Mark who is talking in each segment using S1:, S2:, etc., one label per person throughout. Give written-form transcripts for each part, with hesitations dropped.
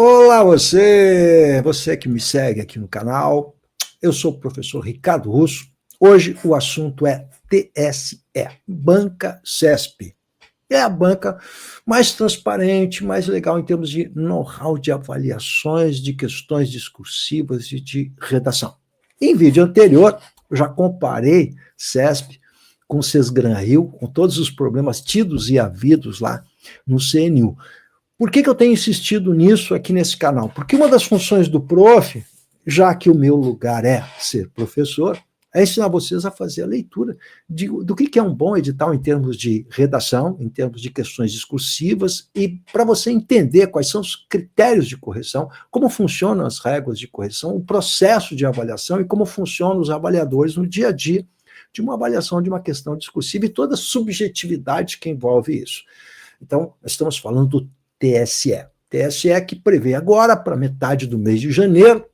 S1: Olá você que me segue aqui no canal. Eu sou o professor Ricardo Russo. Hoje o assunto é TSE, Banca CESP. É a banca mais transparente, mais legal em termos de know-how de avaliações de questões discursivas e de redação. Em vídeo anterior, eu já comparei CESP com o Sesgran Rio, com todos os problemas tidos e havidos lá no CNU. Por que eu tenho insistido nisso aqui nesse canal? Porque uma das funções do prof, já que o meu lugar é ser professor, é ensinar vocês a fazer a leitura do que é um bom edital em termos de redação, em termos de questões discursivas, e para você entender quais são os critérios de correção, como funcionam as regras de correção, o processo de avaliação e como funcionam os avaliadores no dia a dia de uma avaliação de uma questão discursiva e toda a subjetividade que envolve isso. Então, nós estamos falando do TSE. TSE que prevê agora, para metade do mês de janeiro,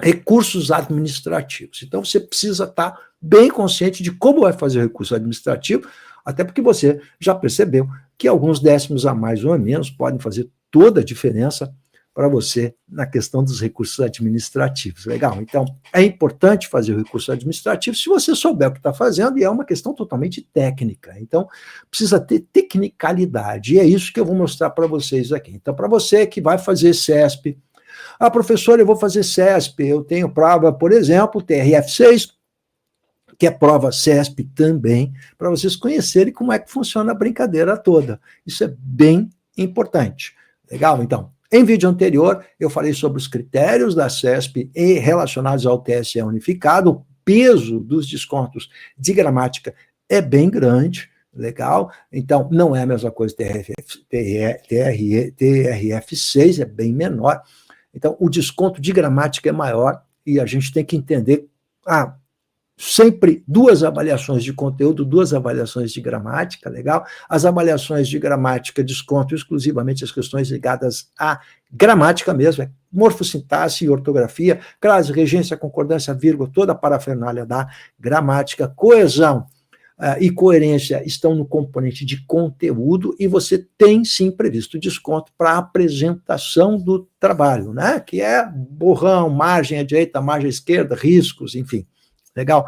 S1: recursos administrativos. Então, você precisa estar bem consciente de como vai fazer o recurso administrativo, até porque você já percebeu que alguns décimos a mais ou a menos podem fazer toda a diferença para você na questão dos recursos administrativos. Legal? Então, é importante fazer o recurso administrativo se você souber o que está fazendo, e é uma questão totalmente técnica. Então, precisa ter tecnicalidade, e é isso que eu vou mostrar para vocês aqui. Então, para você que vai fazer CESP, professor, eu vou fazer CESP, eu tenho prova, por exemplo, TRF6, que é prova CESP também, para vocês conhecerem como é que funciona a brincadeira toda. Isso é bem importante. Legal? Então, em vídeo anterior, eu falei sobre os critérios da CESP e relacionados ao TSE unificado. O peso dos descontos de gramática é bem grande, legal? Então, não é a mesma coisa TRF6, é bem menor. Então, o desconto de gramática é maior e a gente tem que entender sempre duas avaliações de conteúdo, duas avaliações de gramática, legal? As avaliações de gramática descontam exclusivamente as questões ligadas à gramática mesmo, morfossintaxe e ortografia, crase, regência, concordância, vírgula, toda a parafernália da gramática, coesão e coerência estão no componente de conteúdo, e você tem sim previsto desconto para a apresentação do trabalho, né? Que é borrão, margem à direita, margem à esquerda, riscos, enfim. Legal?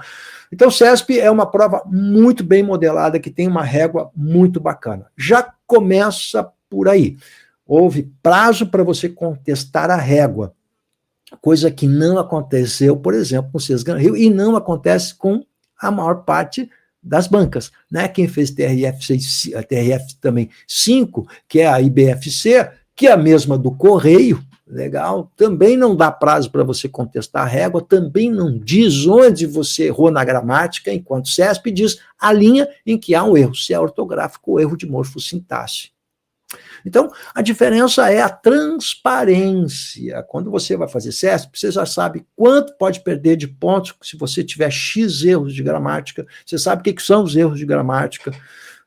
S1: Então, o CESP é uma prova muito bem modelada, que tem uma régua muito bacana. Já começa por aí. Houve prazo para você contestar a régua, coisa que não aconteceu, por exemplo, com o Sesgran Rio, e não acontece com a maior parte das bancas, né? Quem fez TRF também 5, que é a IBFC, que é a mesma do Correio, legal, também não dá prazo para você contestar a régua, também não diz onde você errou na gramática, enquanto o CESP diz a linha em que há um erro, se é ortográfico ou erro de morfossintaxe. Então, a diferença é a transparência. Quando você vai fazer CESP, você já sabe quanto pode perder de pontos se você tiver X erros de gramática, você sabe o que são os erros de gramática.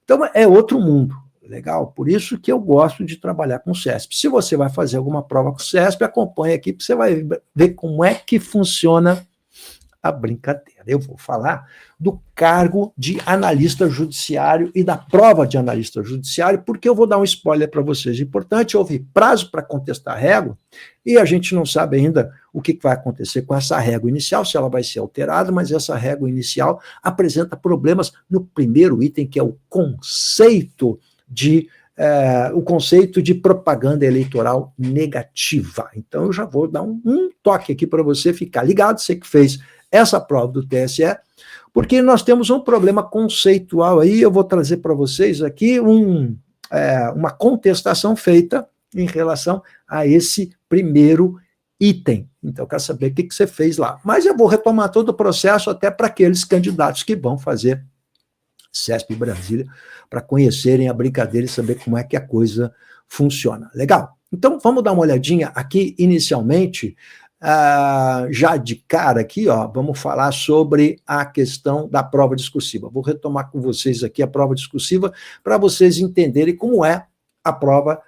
S1: Então, é outro mundo. Legal? Por isso que eu gosto de trabalhar com CESP. Se você vai fazer alguma prova com CESP, acompanhe aqui, porque você vai ver como é que funciona a brincadeira. Eu vou falar do cargo de analista judiciário e da prova de analista judiciário, porque eu vou dar um spoiler para vocês importante. Houve prazo para contestar a régua, e a gente não sabe ainda o que vai acontecer com essa régua inicial, se ela vai ser alterada, mas essa régua inicial apresenta problemas no primeiro item, que é o conceito de propaganda eleitoral negativa. Então, eu já vou dar um toque aqui para você ficar ligado, você que fez essa prova do TSE, porque nós temos um problema conceitual aí. Eu vou trazer para vocês aqui uma contestação feita em relação a esse primeiro item. Então, eu quero saber o que você fez lá. Mas eu vou retomar todo o processo até para aqueles candidatos que vão fazer CESP Brasília, para conhecerem a brincadeira e saber como é que a coisa funciona. Legal? Então, vamos dar uma olhadinha aqui inicialmente, já de cara aqui, vamos falar sobre a questão da prova discursiva. Vou retomar com vocês aqui a prova discursiva para vocês entenderem como é a prova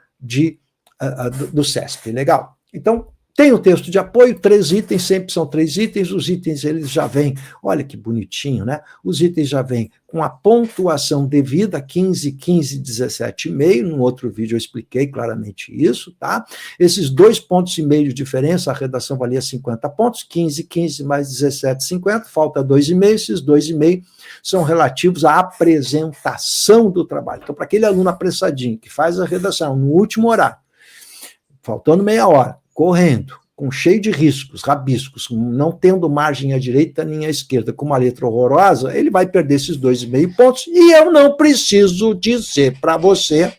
S1: do CESP. Legal? Então, Tem o texto de apoio, 3 itens, sempre são 3 itens, os itens eles já vêm, olha que bonitinho, né? Os itens já vêm com a pontuação devida, 15, 15, 17,5, no outro vídeo eu expliquei claramente isso, tá? Esses 2,5 pontos de diferença, a redação valia 50 pontos, 15, 15 mais 17, 50, falta 2,5, esses 2,5 são relativos à apresentação do trabalho. Então, para aquele aluno apressadinho que faz a redação no último horário, faltando meia hora, correndo, com cheio de riscos, rabiscos, não tendo margem à direita nem à esquerda, com uma letra horrorosa, ele vai perder esses 2,5 pontos, e eu não preciso dizer para você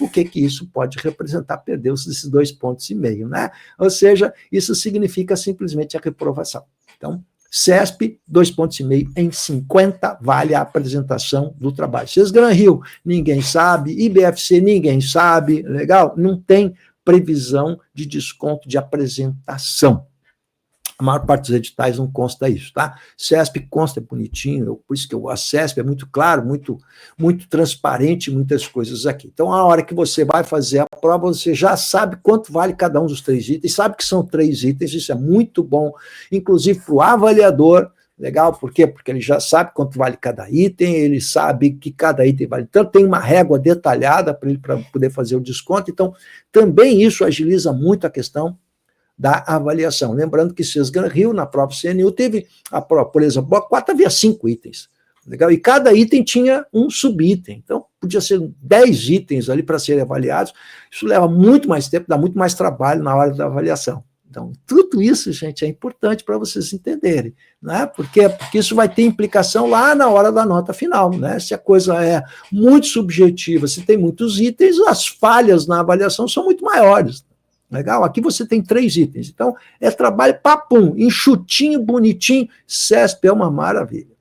S1: o que isso pode representar, perder esses 2,5 pontos, né? Ou seja, isso significa simplesmente a reprovação. Então, CESP, 2,5 pontos em 50, vale a apresentação do trabalho. Sesgran Rio, ninguém sabe, IBFC, ninguém sabe, legal? Não tem previsão de desconto de apresentação. A maior parte dos editais não consta isso, tá? CESP consta, é bonitinho, por isso que a CESP é muito claro, muito transparente, muitas coisas aqui. Então, a hora que você vai fazer a prova, você já sabe quanto vale cada um dos 3 itens, sabe que são 3 itens, isso é muito bom, inclusive para o avaliador. Legal, por quê? Porque ele já sabe quanto vale cada item, ele sabe que cada item vale tanto, tem uma régua detalhada para ele poder fazer o desconto, então também isso agiliza muito a questão da avaliação. Lembrando que Sesgran Rio, na própria CNU, teve a prova, por exemplo, a 4 havia 5 itens, legal? E cada item tinha um subitem, então podia ser 10 itens ali para serem avaliados, isso leva muito mais tempo, dá muito mais trabalho na hora da avaliação. Então, tudo isso, gente, é importante para vocês entenderem, né? Porque isso vai ter implicação lá na hora da nota final, né? Se a coisa é muito subjetiva, se tem muitos itens, as falhas na avaliação são muito maiores. Legal? Aqui você tem 3 itens. Então, é trabalho papum, enxutinho, bonitinho, CESP é uma maravilha.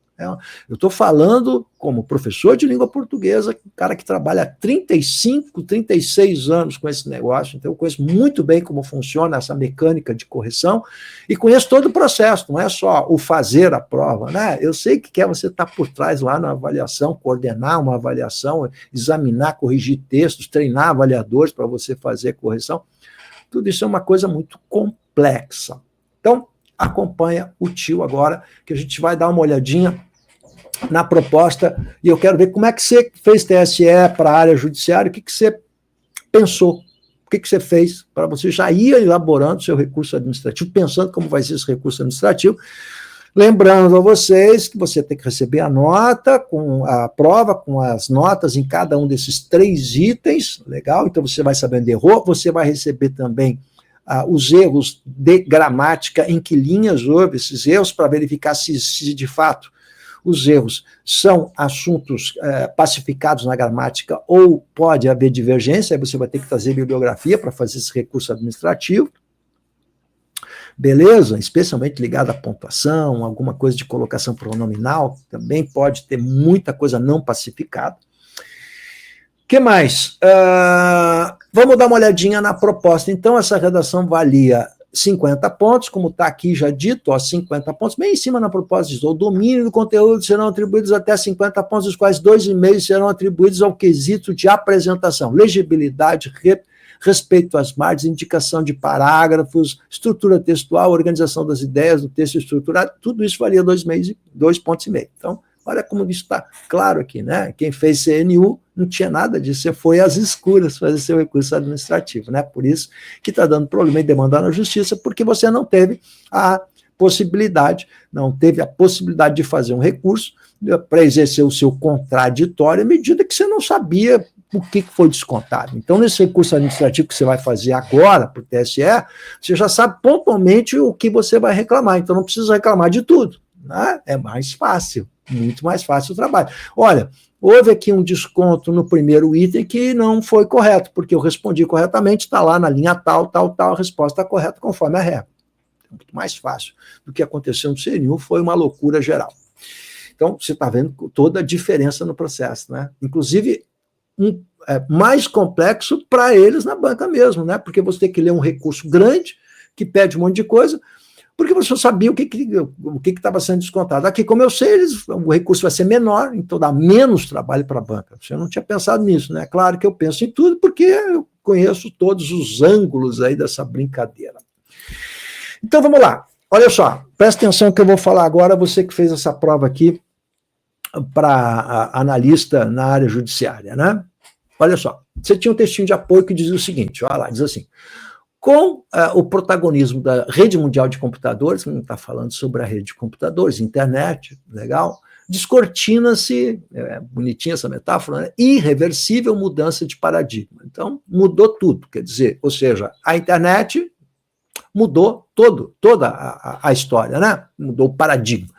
S1: Eu estou falando como professor de língua portuguesa, cara que trabalha há 35, 36 anos com esse negócio, então eu conheço muito bem como funciona essa mecânica de correção e conheço todo o processo, não é só o fazer a prova, né? Eu sei que quer você estar por trás lá na avaliação, coordenar uma avaliação, examinar, corrigir textos, treinar avaliadores para você fazer a correção, tudo isso é uma coisa muito complexa. Então, acompanha o tio agora, que a gente vai dar uma olhadinha na proposta, e eu quero ver como é que você fez TSE para a área judiciária, o que você pensou, o que você fez para você já ir elaborando seu recurso administrativo, pensando como vai ser esse recurso administrativo, lembrando a vocês que você tem que receber a nota, com a prova, com as notas em cada um desses 3 itens, legal? Então você vai saber onde errou, você vai receber também os erros de gramática, em que linhas houve esses erros, para verificar se de fato os erros são assuntos pacificados na gramática ou pode haver divergência, aí você vai ter que trazer bibliografia para fazer esse recurso administrativo. Beleza? Especialmente ligado à pontuação, alguma coisa de colocação pronominal, também pode ter muita coisa não pacificada. O que mais? Vamos dar uma olhadinha na proposta. Então, essa redação valia 50 pontos, como está aqui já dito, 50 pontos, bem em cima na proposta diz, o domínio do conteúdo serão atribuídos até 50 pontos, dos quais 2,5 serão atribuídos ao quesito de apresentação, legibilidade, respeito às margens, indicação de parágrafos, estrutura textual, organização das ideias do texto estruturado, tudo isso valia 2,5 pontos. Então, olha como isso está claro aqui, né? Quem fez CNU não tinha nada disso, você foi às escuras fazer seu recurso administrativo, né? Por isso que está dando problema em demandar na justiça, porque você não teve a possibilidade de fazer um recurso para exercer o seu contraditório à medida que você não sabia o que foi descontado. Então, nesse recurso administrativo que você vai fazer agora para o TSE, você já sabe pontualmente o que você vai reclamar, então não precisa reclamar de tudo, né? É mais fácil. Muito mais fácil o trabalho. Olha, houve aqui um desconto no primeiro item que não foi correto, porque eu respondi corretamente, está lá na linha tal, a resposta está correta conforme a regra. Muito mais fácil do que aconteceu no CNU, foi uma loucura geral. Então, você está vendo toda a diferença no processo, né? Inclusive, mais complexo para eles na banca mesmo, né? Porque você tem que ler um recurso grande, que pede um monte de coisa, porque você sabia o que estava sendo descontado. Aqui, como eu sei, o recurso vai ser menor, então dá menos trabalho para a banca. Você não tinha pensado nisso, né? Claro que eu penso em tudo, porque eu conheço todos os ângulos aí dessa brincadeira. Então, vamos lá. Olha só, presta atenção que eu vou falar agora, você que fez essa prova aqui para analista na área judiciária, né? Olha só, você tinha um textinho de apoio que dizia o seguinte, olha lá, diz assim, com o protagonismo da rede mundial de computadores, não está falando sobre a rede de computadores, internet, legal, descortina-se, bonitinha essa metáfora, né? Irreversível mudança de paradigma. Então, mudou tudo, quer dizer, ou seja, a internet mudou toda a história, né? Mudou o paradigma.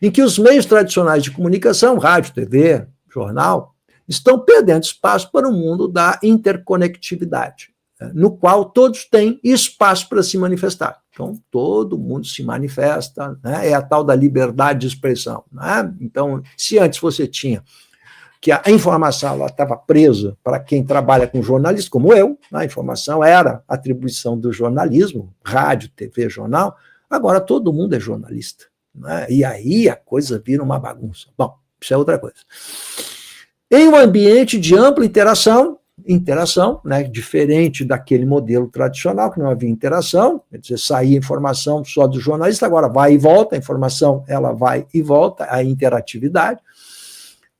S1: Em que os meios tradicionais de comunicação, rádio, TV, jornal, estão perdendo espaço para o mundo da interconectividade, no qual todos têm espaço para se manifestar. Então, todo mundo se manifesta, né? É a tal da liberdade de expressão. Né? Então, se antes você tinha que a informação estava presa para quem trabalha com jornalismo, como eu, a informação era atribuição do jornalismo, rádio, TV, jornal, agora todo mundo é jornalista. Né? E aí a coisa vira uma bagunça. Bom, isso é outra coisa. Em um ambiente de ampla interação, né, diferente daquele modelo tradicional, que não havia interação, quer dizer, saía informação só do jornalista, agora vai e volta, a informação ela vai e volta, a interatividade,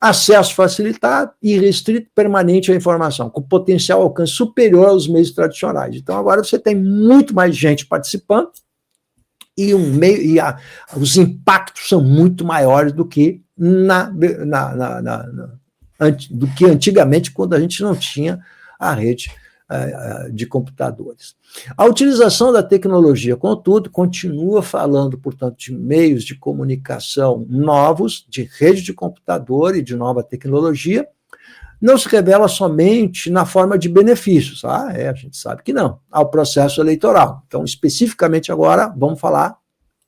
S1: acesso facilitado e restrito permanente à informação, com potencial alcance superior aos meios tradicionais. Então, agora você tem muito mais gente participando e, os impactos são muito maiores do que do que antigamente, quando a gente não tinha a rede de computadores. A utilização da tecnologia, contudo, continua falando, portanto, de meios de comunicação novos, de rede de computador e de nova tecnologia, não se revela somente na forma de benefícios, a gente sabe que não, ao processo eleitoral. Então, especificamente agora, vamos falar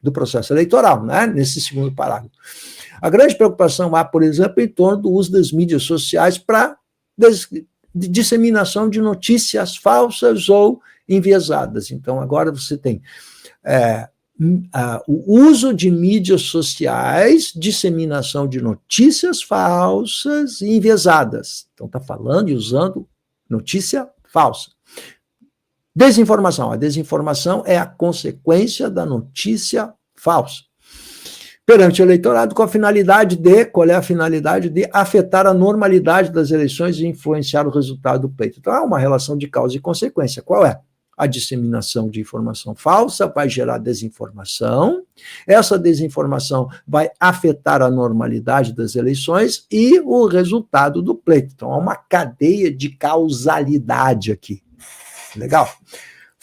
S1: do processo eleitoral, né, nesse segundo parágrafo. A grande preocupação há, por exemplo, em torno do uso das mídias sociais para disseminação de notícias falsas ou enviesadas. Então, agora você tem o uso de mídias sociais, disseminação de notícias falsas e enviesadas. Então, está falando e usando notícia falsa. Desinformação. A desinformação é a consequência da notícia falsa. Perante o eleitorado, com a finalidade de, qual é a finalidade? De afetar a normalidade das eleições e influenciar o resultado do pleito. Então, há uma relação de causa e consequência. Qual é? A disseminação de informação falsa vai gerar desinformação, essa desinformação vai afetar a normalidade das eleições e o resultado do pleito. Então, há uma cadeia de causalidade aqui. Legal?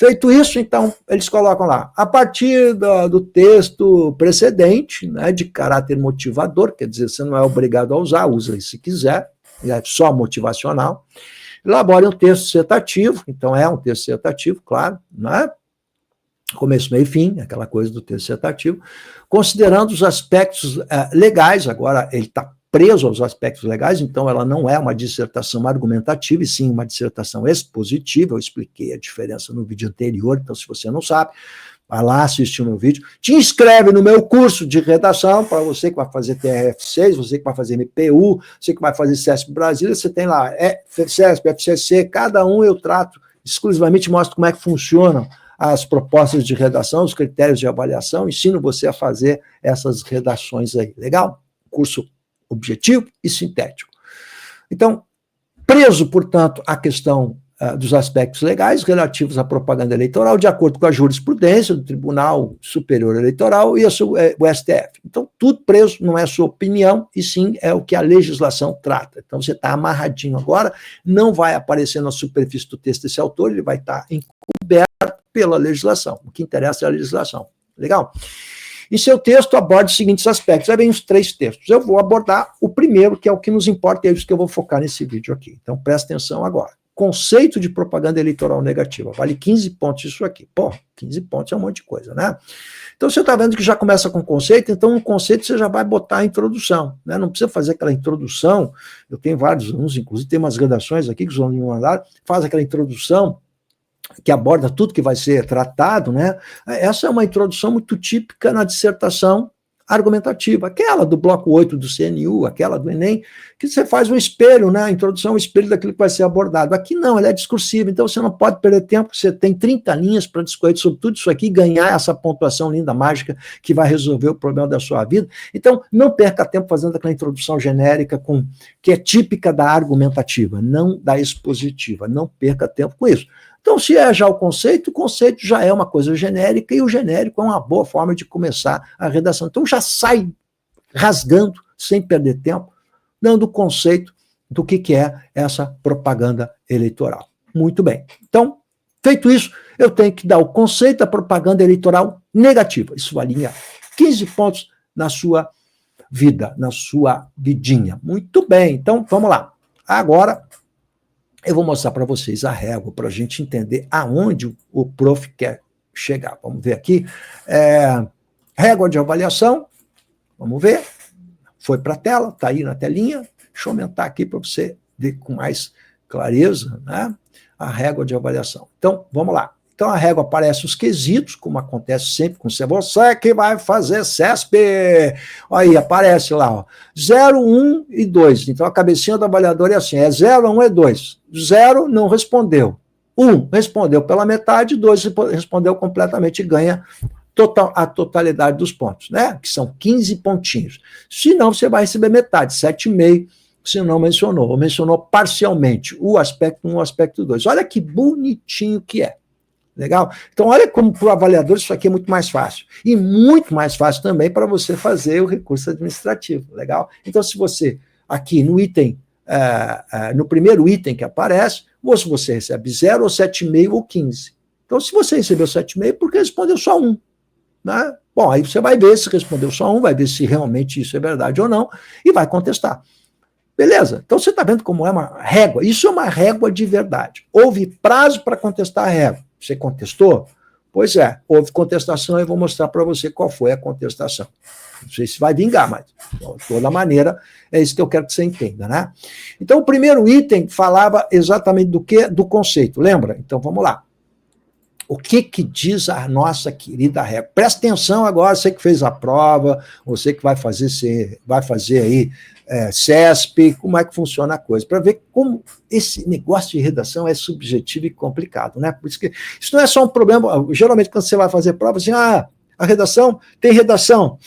S1: Feito isso, então, eles colocam lá, a partir do texto precedente, né, de caráter motivador, quer dizer, você não é obrigado a usar, usa se quiser, é só motivacional, elabore um texto dissertativo, então é um texto dissertativo, claro, né, começo, meio e fim, aquela coisa do texto dissertativo, considerando os aspectos legais, agora ele está preso aos aspectos legais, então ela não é uma dissertação argumentativa, e sim uma dissertação expositiva. Eu expliquei a diferença no vídeo anterior, então se você não sabe, vai lá assistir o meu vídeo, te inscreve no meu curso de redação, para você que vai fazer TRF6, você que vai fazer MPU, você que vai fazer CESP Brasília, você tem lá, CESP, FCC, cada um eu trato exclusivamente, mostro como é que funcionam as propostas de redação, os critérios de avaliação, ensino você a fazer essas redações aí, legal? Curso objetivo e sintético. Então, preso, portanto, à questão dos aspectos legais relativos à propaganda eleitoral, de acordo com a jurisprudência do Tribunal Superior Eleitoral e o STF. Então, tudo preso, não é sua opinião, e sim é o que a legislação trata. Então, você está amarradinho agora, não vai aparecer na superfície do texto desse autor, ele vai estar encoberto pela legislação. O que interessa é a legislação. Legal? Em seu texto, aborda os seguintes aspectos. Aí vem os 3 textos. Eu vou abordar o primeiro, que é o que nos importa, é isso que eu vou focar nesse vídeo aqui. Então, presta atenção agora. Conceito de propaganda eleitoral negativa. Vale 15 pontos isso aqui. Pô, 15 pontos é um monte de coisa, né? Então, você está vendo que já começa com conceito, então um conceito você já vai botar a introdução, né? Não precisa fazer aquela introdução. Eu tenho vários alunos, inclusive tem umas redações aqui que os alunos me mandaram, faz aquela introdução que aborda tudo que vai ser tratado, né? Essa é uma introdução muito típica na dissertação argumentativa, aquela do bloco 8 do CNU, aquela do Enem, que você faz um espelho, né? A introdução é um espelho daquilo que vai ser abordado. Aqui não, ela é discursiva, então você não pode perder tempo, você tem 30 linhas para discorrer sobre tudo isso aqui e ganhar essa pontuação linda, mágica, que vai resolver o problema da sua vida. Então, não perca tempo fazendo aquela introdução genérica que é típica da argumentativa, não da expositiva. Não perca tempo com isso. Então, se é já o conceito já é uma coisa genérica, e o genérico é uma boa forma de começar a redação. Então, já sai rasgando, sem perder tempo, dando o conceito do que é essa propaganda eleitoral. Muito bem. Então, feito isso, eu tenho que dar o conceito da propaganda eleitoral negativa. Isso alinha 15 pontos na sua vida, na sua vidinha. Muito bem. Então, vamos lá. Agora, eu vou mostrar para vocês a régua, para a gente entender aonde o prof quer chegar. Vamos ver aqui. Régua de avaliação. Vamos ver. Foi para a tela, está aí na telinha. Deixa eu aumentar aqui para você ver com mais clareza, né? A régua de avaliação. Então, vamos lá. Então, a régua aparece os quesitos, como acontece sempre com você. Você que vai fazer CESP. Aí, aparece lá, ó, 0, 1 e 2. Então, a cabecinha do avaliador é assim, é 0, 1 é 2. 0 não respondeu. 1 respondeu pela metade, 2 respondeu completamente e ganha a totalidade dos pontos, né? Que são 15 pontinhos. Se não, você vai receber metade, 7,5, se não mencionou, ou mencionou parcialmente o aspecto 1 e o aspecto 2. Olha que bonitinho que é. Legal? Então, olha como para o avaliador isso aqui é muito mais fácil. E muito mais fácil também para você fazer o recurso administrativo. Legal? Então, se você, aqui no item, no primeiro item que aparece, ou se você recebe 0, ou 7,5, ou 15. Então, se você recebeu 7,5, porque respondeu só 1. Né? Bom, aí você vai ver se respondeu só 1, vai ver se realmente isso é verdade ou não, e vai contestar. Beleza? Então, você está vendo como é uma régua. Isso é uma régua de verdade. Houve prazo para contestar a régua. Você contestou? Pois é, houve contestação e eu vou mostrar para você qual foi a contestação. Não sei se vai vingar, mas de toda maneira é isso que eu quero que você entenda, né? Então, o primeiro item falava exatamente do quê? Do conceito, lembra? Então, vamos lá. O que diz a nossa querida régua? Presta atenção agora, você que fez a prova, você que vai fazer aí CESP, como é que funciona a coisa, para ver como esse negócio de redação é subjetivo e complicado, né? Por isso que isso não é só um problema, geralmente quando você vai fazer prova, assim, a redação, tem redação,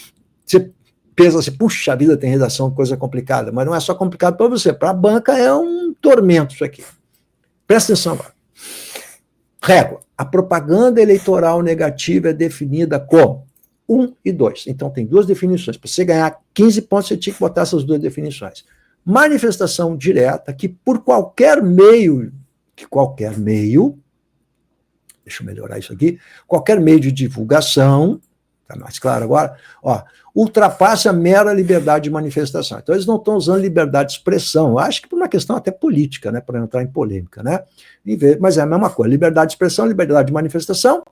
S1: você pensa assim, puxa vida, tem redação, coisa complicada, mas não é só complicado para você, para a banca é um tormento isso aqui. Presta atenção agora. Régua. A propaganda eleitoral negativa é definida como 1 e 2. Então, tem duas definições. Para você ganhar 15 pontos, você tinha que botar essas duas definições. Manifestação direta, que por qualquer meio, deixa eu melhorar isso aqui, qualquer meio de divulgação, está mais claro agora, ultrapassa a mera liberdade de manifestação. Então, eles não estão usando liberdade de expressão, eu acho que por uma questão até política, né, para não entrar em polêmica, né? Mas é a mesma coisa, liberdade de expressão, liberdade de manifestação.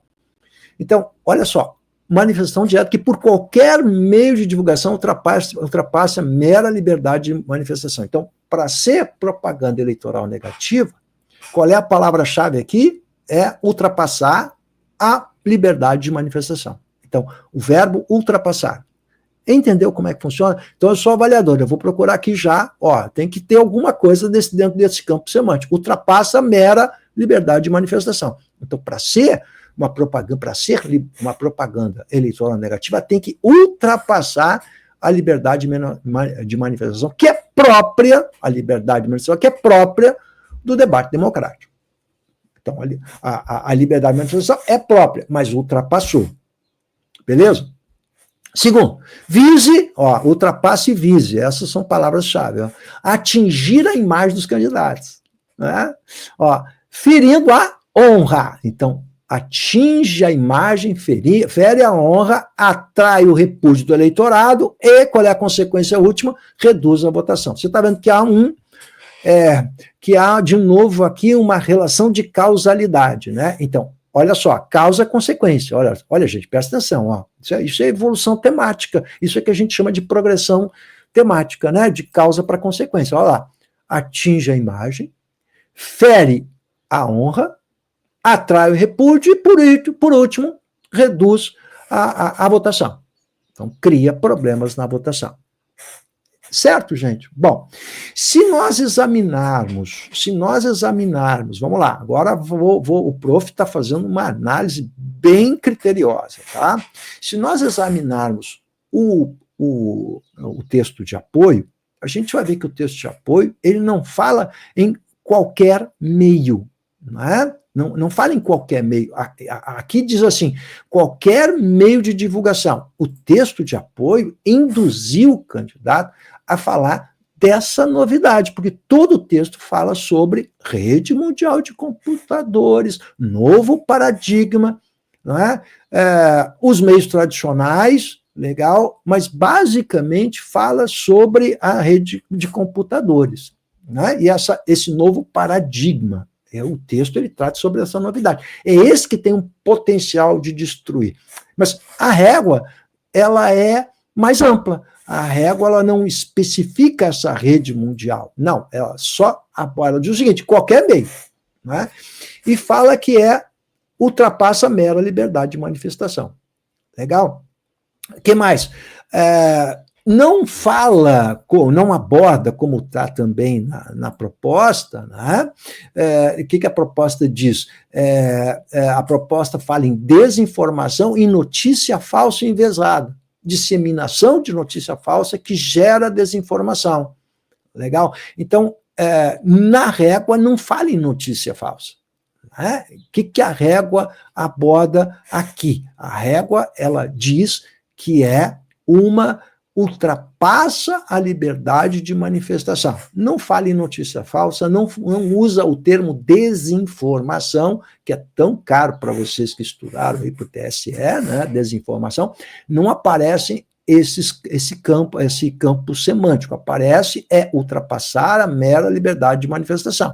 S1: Então, olha só, manifestação direta que por qualquer meio de divulgação ultrapassa a mera liberdade de manifestação. Então, para ser propaganda eleitoral negativa, qual é a palavra-chave aqui? É ultrapassar a liberdade de manifestação. Então, o verbo ultrapassar. Entendeu como é que funciona? Então, eu sou avaliador, eu vou procurar aqui já, tem que ter alguma coisa dentro desse campo semântico. Ultrapassa a mera liberdade de manifestação. Então, para ser uma propaganda eleitoral negativa, tem que ultrapassar a liberdade de manifestação, que é própria, a liberdade de manifestação, que é própria do debate democrático. Então, a liberdade de manifestação é própria, mas ultrapassou. Beleza? Segundo, vise, ultrapasse e vise, essas são palavras-chave. Atingir a imagem dos candidatos. Né? Ferindo a honra. Então, atinge a imagem, fere a honra, atrai o repúdio do eleitorado e, qual é a consequência última? Reduz a votação. Você está vendo que há de novo aqui uma relação de causalidade, né? Então, olha só, causa e consequência. Olha, gente, presta atenção. Isso é evolução temática. Isso é que a gente chama de progressão temática, né? De causa para consequência. Olha lá. Atinge a imagem, fere a honra, atrai o repúdio e, por último, reduz a votação. Então, cria problemas na votação. Certo, gente? Bom, se nós examinarmos, vamos lá, agora o prof está fazendo uma análise bem criteriosa, tá? Se nós examinarmos o texto de apoio, a gente vai ver que o texto de apoio, ele não fala em qualquer meio, não é? Não fala em qualquer meio. Aqui diz assim, qualquer meio de divulgação. O texto de apoio induziu o candidato a falar dessa novidade, porque todo o texto fala sobre rede mundial de computadores, novo paradigma, não é? Os meios tradicionais, legal, mas basicamente fala sobre a rede de computadores, né? E esse novo paradigma. O texto ele trata sobre essa novidade. É esse que tem um potencial de destruir. Mas a régua, ela é mais ampla. A régua ela não especifica essa rede mundial. Não, ela só ela diz o seguinte, qualquer meio. Né? E fala que ultrapassa a mera liberdade de manifestação. Legal? O que mais? Não fala, não aborda, como está também na proposta, né? O que a proposta diz? A proposta fala em desinformação e notícia falsa e enviesada, disseminação de notícia falsa que gera desinformação. Legal? Então, na régua não fala em notícia falsa. Né? O que a régua aborda aqui? A régua, ela diz que ultrapassa a liberdade de manifestação. Não fala em notícia falsa, não usa o termo desinformação, que é tão caro para vocês que estudaram aí para o TSE, né? Desinformação, não aparece esse campo semântico, aparece ultrapassar a mera liberdade de manifestação.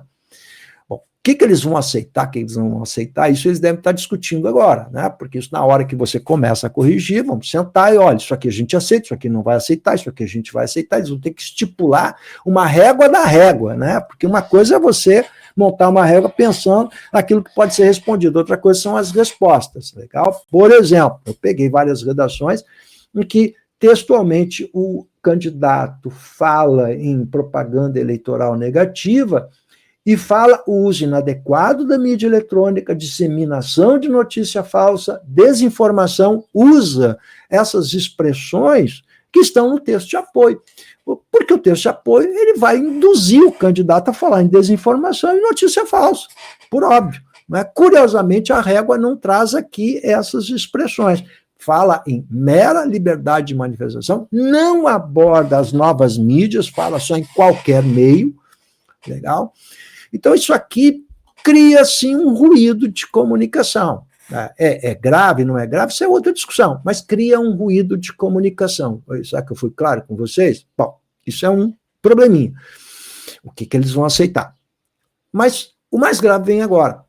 S1: O que eles vão aceitar, que eles não vão aceitar, isso eles devem estar discutindo agora, né? Porque isso na hora que você começa a corrigir, vamos sentar e olha, isso aqui a gente aceita, isso aqui não vai aceitar, isso aqui a gente vai aceitar, eles vão ter que estipular uma régua da régua, né? Porque uma coisa é você montar uma régua pensando naquilo que pode ser respondido, outra coisa são as respostas, legal? Por exemplo, eu peguei várias redações em que textualmente o candidato fala em propaganda eleitoral negativa e fala o uso inadequado da mídia eletrônica, disseminação de notícia falsa, desinformação, usa essas expressões que estão no texto de apoio. Porque o texto de apoio ele vai induzir o candidato a falar em desinformação e notícia falsa, por óbvio. Né? Curiosamente, a régua não traz aqui essas expressões. Fala em mera liberdade de manifestação, não aborda as novas mídias, fala só em qualquer meio, legal? Então, isso aqui cria, sim, um ruído de comunicação. É grave, não é grave? Isso é outra discussão, mas cria um ruído de comunicação. Será que eu fui claro com vocês? Bom, isso é um probleminha. O que eles vão aceitar? Mas o mais grave vem agora.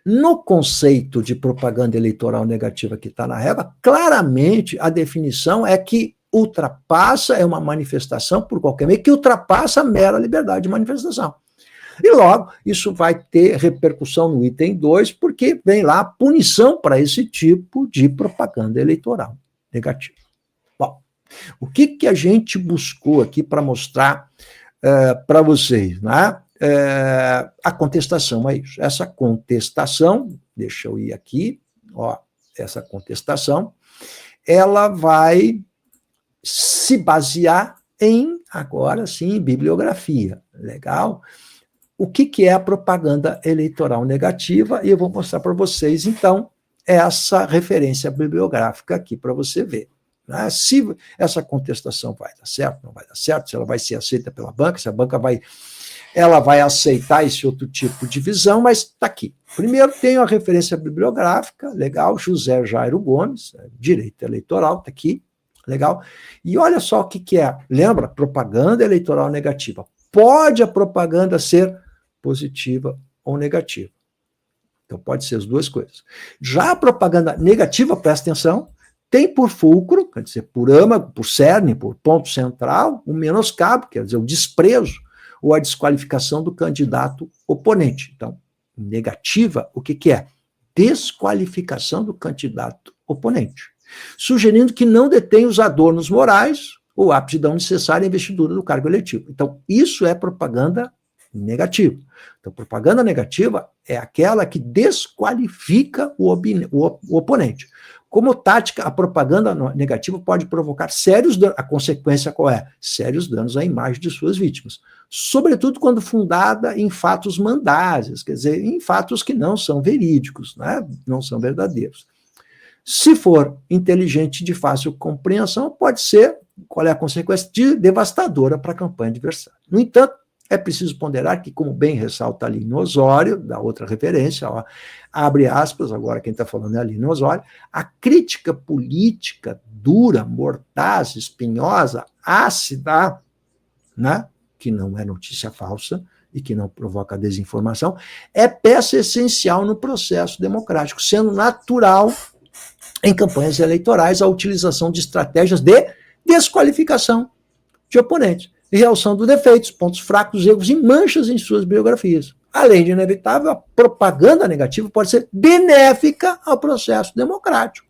S1: No conceito de propaganda eleitoral negativa que está na régua, claramente a definição é que ultrapassa, é uma manifestação por qualquer meio, que ultrapassa a mera liberdade de manifestação. E logo, isso vai ter repercussão no item 2, porque vem lá a punição para esse tipo de propaganda eleitoral negativa. Bom, o que a gente buscou aqui para mostrar para vocês, né? A contestação é isso. Essa contestação, deixa eu ir aqui, ó, essa contestação, ela vai se basear em, agora sim, bibliografia. Legal? O que é a propaganda eleitoral negativa? E eu vou mostrar para vocês, então, essa referência bibliográfica aqui para você ver. Né? Se essa contestação vai dar certo, não vai dar certo, se ela vai ser aceita pela banca, se a banca ela vai aceitar esse outro tipo de visão, mas está aqui. Primeiro tem a referência bibliográfica, legal, José Jairo Gomes, Direito Eleitoral, está aqui, legal. E olha só o que é, lembra? Propaganda eleitoral negativa. Pode a propaganda ser positiva ou negativa. Então, pode ser as duas coisas. Já a propaganda negativa, presta atenção, tem por fulcro, quer dizer, por âmago, por cerne, por ponto central, o menoscabo, quer dizer, o desprezo ou a desqualificação do candidato oponente. Então, negativa, o que é? Desqualificação do candidato oponente. sugerindo que não detém os adornos morais ou a aptidão necessária à investidura do cargo eletivo. Então, isso é propaganda negativa. Então, propaganda negativa é aquela que desqualifica o oponente. Como tática, a propaganda negativa pode provocar sérios danos. A consequência qual é? Sérios danos à imagem de suas vítimas. Sobretudo quando fundada em fatos mandazes, quer dizer, em fatos que não são verídicos, né? Não são verdadeiros. Se for inteligente de fácil compreensão, pode ser, qual é a consequência? Devastadora para a campanha adversária. No entanto, é preciso ponderar que, como bem ressalta Aline Osório, da outra referência, ó, abre aspas, agora quem está falando é Aline Osório, a crítica política dura, mordaz, espinhosa, ácida, né, que não é notícia falsa e que não provoca desinformação, é peça essencial no processo democrático, sendo natural em campanhas eleitorais a utilização de estratégias de desqualificação de oponentes, realção dos defeitos, pontos fracos, erros e manchas em suas biografias. Além de inevitável, a propaganda negativa pode ser benéfica ao processo democrático.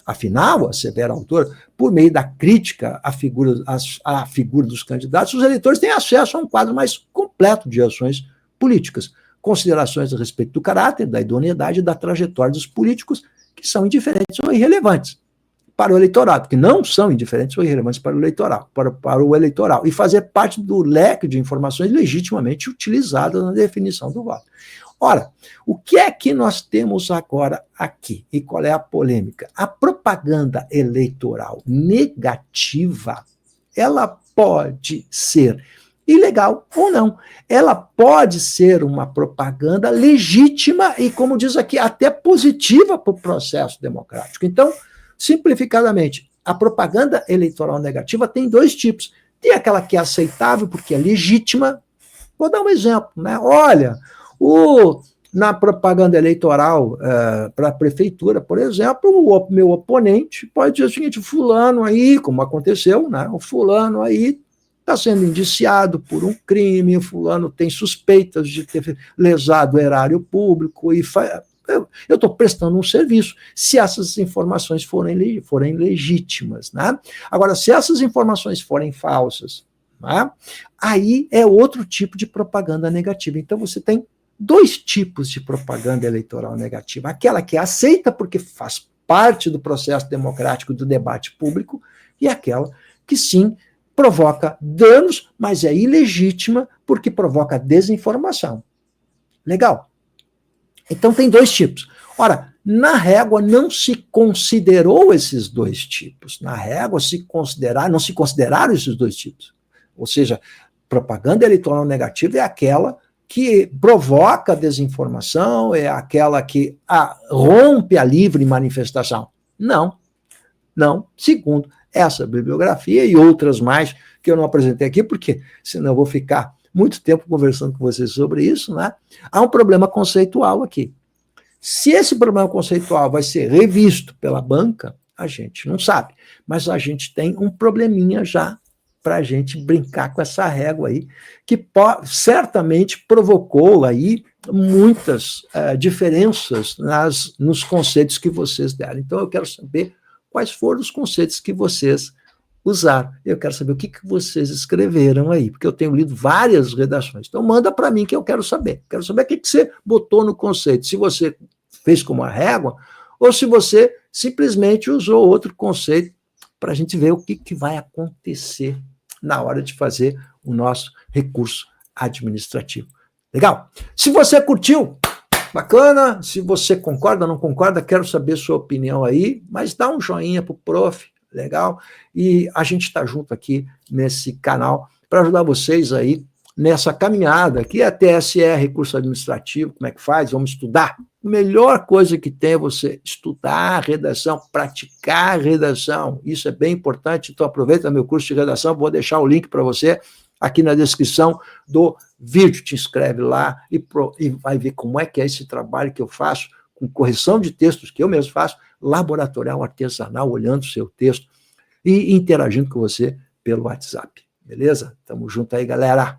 S1: Afinal, assevera o autor, por meio da crítica à figura dos candidatos, os eleitores têm acesso a um quadro mais completo de ações políticas, considerações a respeito do caráter, da idoneidade e da trajetória dos políticos que são indiferentes ou irrelevantes para o eleitorado, que não são indiferentes ou irrelevantes para o eleitorado, e fazer parte do leque de informações legitimamente utilizadas na definição do voto. Ora, o que é que nós temos agora aqui? E qual é a polêmica? A propaganda eleitoral negativa, ela pode ser ilegal ou não. Ela pode ser uma propaganda legítima e, como diz aqui, até positiva para o processo democrático. Então, simplificadamente, a propaganda eleitoral negativa tem dois tipos. Tem aquela que é aceitável porque é legítima. Vou dar um exemplo, né? Olha, na propaganda eleitoral para a prefeitura, por exemplo, o meu oponente pode dizer o seguinte: fulano aí, como aconteceu, né? O fulano aí está sendo indiciado por um crime, o fulano tem suspeitas de ter lesado o erário público e eu estou prestando um serviço, se essas informações forem legítimas, né? Agora, se essas informações forem falsas, né, aí é outro tipo de propaganda negativa. Então, você tem dois tipos de propaganda eleitoral negativa. Aquela que é aceita porque faz parte do processo democrático do debate público e aquela que, sim, provoca danos, mas é ilegítima porque provoca desinformação. Legal? Então, tem dois tipos. Ora, na régua não se considerou esses dois tipos. Na régua não se consideraram esses dois tipos. Ou seja, propaganda eleitoral negativa é aquela que provoca desinformação, é aquela que rompe a livre manifestação. Não. Segundo essa bibliografia e outras mais que eu não apresentei aqui, porque senão eu vou ficar muito tempo conversando com vocês sobre isso, né? Há um problema conceitual aqui. Se esse problema conceitual vai ser revisto pela banca, a gente não sabe. Mas a gente tem um probleminha já para a gente brincar com essa régua aí, que certamente provocou aí muitas diferenças nos conceitos que vocês deram. Então, eu quero saber quais foram os conceitos que vocês usaram. Eu quero saber o que vocês escreveram aí, porque eu tenho lido várias redações. Então, manda para mim que eu quero saber. Quero saber o que você botou no conceito. Se você fez como a régua, ou se você simplesmente usou outro conceito para a gente ver o que vai acontecer na hora de fazer o nosso recurso administrativo. Legal? Se você curtiu, bacana. Se você concorda, não concorda, quero saber sua opinião aí, mas dá um joinha pro prof, legal? E a gente está junto aqui nesse canal para ajudar vocês aí nessa caminhada, que é TSE, recurso administrativo, como é que faz? Vamos estudar. A melhor coisa que tem é você estudar redação, praticar redação. Isso é bem importante, então aproveita meu curso de redação, vou deixar o link para você aqui na descrição do vídeo. Te inscreve lá e vai ver como é que é esse trabalho que eu faço, com correção de textos que eu mesmo faço, laboratorial, artesanal, olhando o seu texto e interagindo com você pelo WhatsApp. Beleza? Tamo junto aí, galera.